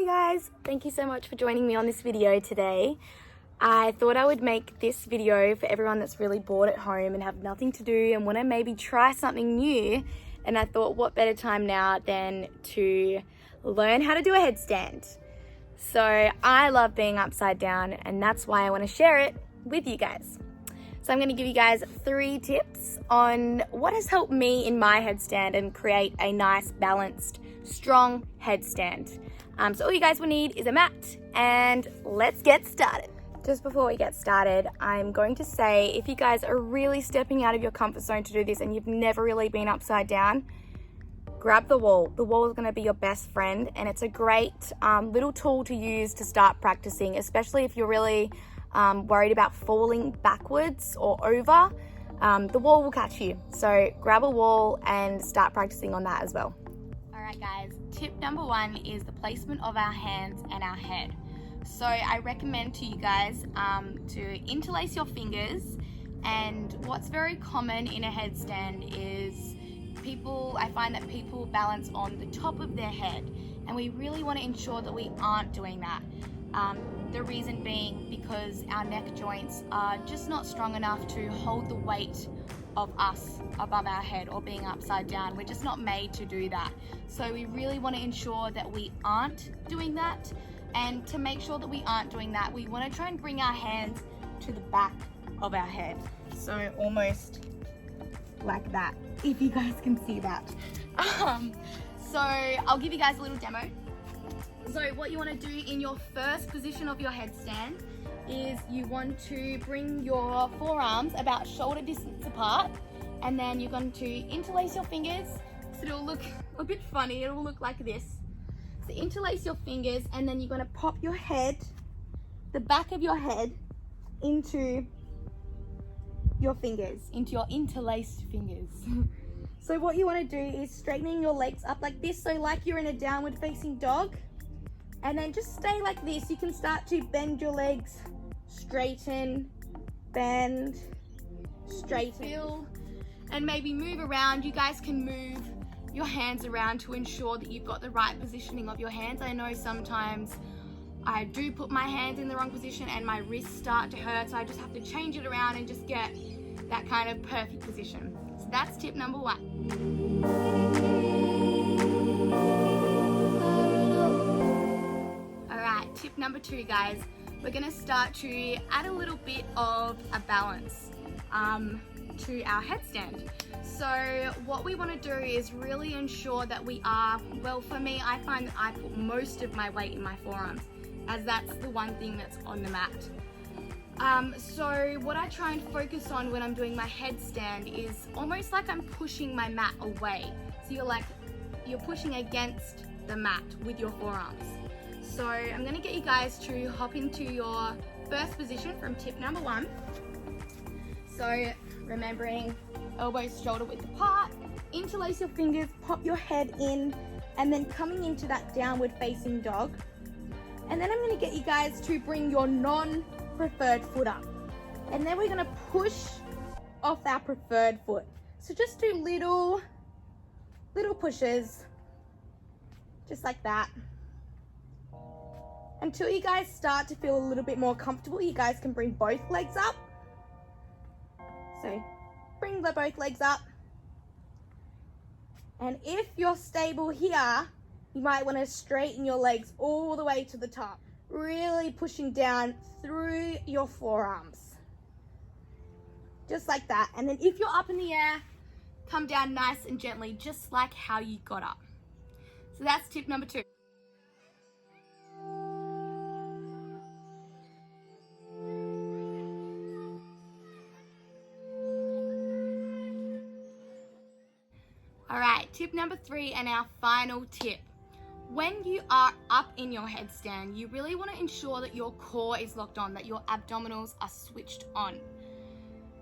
guys, thank you so much for joining me on this video today. I thought I would make this video for everyone that's really bored at home and have nothing to do and want to maybe try something new. And I thought, what better time now than to learn how to do a headstand. So I love being upside down, and that's why I want to share it with you guys. So I'm going to give you guys 3 tips on what has helped me in my headstand and create a nice, balanced, strong headstand. So all you guys will need is a mat, and let's get started. Just before we get started, I'm going to say, if you guys are really stepping out of your comfort zone to do this and you've never really been upside down, grab the wall. The wall is going to be your best friend, and it's a great little tool to use to start practicing, especially if you're really worried about falling backwards or over. The wall will catch you. So grab a wall and start practicing on that as well. All right, guys, tip number 1 is the placement of our hands and our head. So I recommend to you guys to interlace your fingers, and what's very common in a headstand is I find that people balance on the top of their head, and we really want to ensure that we aren't doing that. The reason being because our neck joints are just not strong enough to hold the weight of us above our head or being upside down. We're just not made to do that. So we really want to ensure that we aren't doing that. And to make sure that we aren't doing that, we want to try and bring our hands to the back of our head. So almost like that, if you guys can see that. So I'll give you guys a little demo. So what you want to do in your first position of your headstand is you want to bring your forearms about shoulder distance apart, and then you're going to interlace your fingers. So it'll look a bit funny, it'll look like this. So interlace your fingers, and then you're going to pop your head, the back of your head, into your fingers, into your interlaced fingers. So what you want to do is straightening your legs up like this, so like you're in a downward facing dog, and then just stay like this. You can start to bend your legs, straighten, bend, straighten, feel, and maybe move around. You guys can move your hands around to ensure that you've got the right positioning of your hands. I know sometimes I do put my hands in the wrong position and my wrists start to hurt, so I just have to change it around and just get that kind of perfect position. So that's tip number 1. Alright, tip number 2, guys. We're going to start to add a little bit of a balance to our headstand. So what we want to do is really ensure that we are, well, for me, I find that I put most of my weight in my forearms, as that's the one thing that's on the mat. So what I try and focus on when I'm doing my headstand is almost like I'm pushing my mat away. So you're pushing against the mat with your forearms. So I'm going to get you guys to hop into your first position from tip number 1. So remembering elbows shoulder width apart, interlace your fingers, pop your head in, and then coming into that downward facing dog. And then I'm going to get you guys to bring your non-preferred foot up, and then we're going to push off our preferred foot. So just do little pushes, just like that, until you guys start to feel a little bit more comfortable. You guys can bring both legs up. So bring both legs up, and if you're stable here, you might want to straighten your legs all the way to the top, really pushing down through your forearms, just like that. And then if you're up in the air, come down nice and gently, just like how you got up. So that's tip number 2. Alright, tip number 3 and our final tip. When you are up in your headstand, you really want to ensure that your core is locked on, that your abdominals are switched on.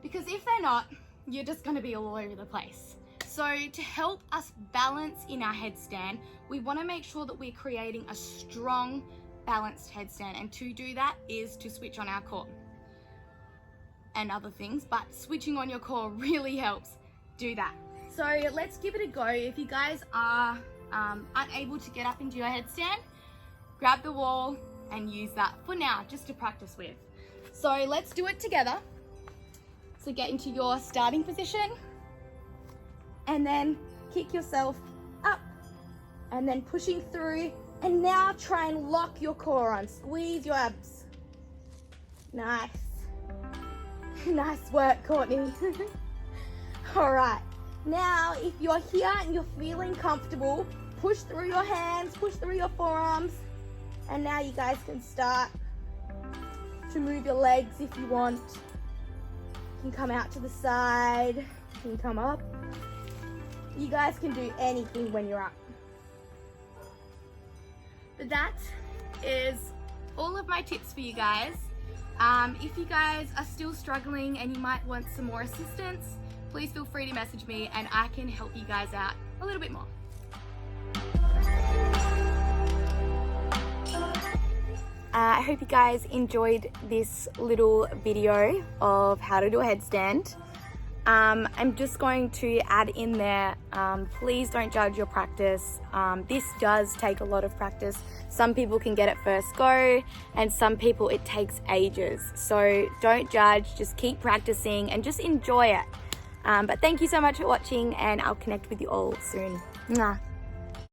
Because if they're not, you're just going to be all over the place. So to help us balance in our headstand, we want to make sure that we're creating a strong, balanced headstand. And to do that is to switch on our core and other things, but switching on your core really helps do that. So let's give it a go. If you guys are unable to get up into your headstand, grab the wall and use that for now, just to practice with. So let's do it together. So get into your starting position and then kick yourself up and then pushing through, and now try and lock your core on, squeeze your abs. Nice. Nice work, Courtney. All right, now if you're here and you're feeling comfortable, push through your hands, push through your forearms, and now you guys can start to move your legs if you want. You can come out to the side, you can come up. You guys can do anything when you're up. But that is all of my tips for you guys. If you guys are still struggling and you might want some more assistance, please feel free to message me and I can help you guys out a little bit more. I hope you guys enjoyed this little video of how to do a headstand. I'm just going to add in there, please don't judge your practice. This does take a lot of practice. Some people can get it first go, and some people it takes ages. So don't judge, just keep practicing and just enjoy it. But thank you so much for watching, and I'll connect with you all soon. Mwah.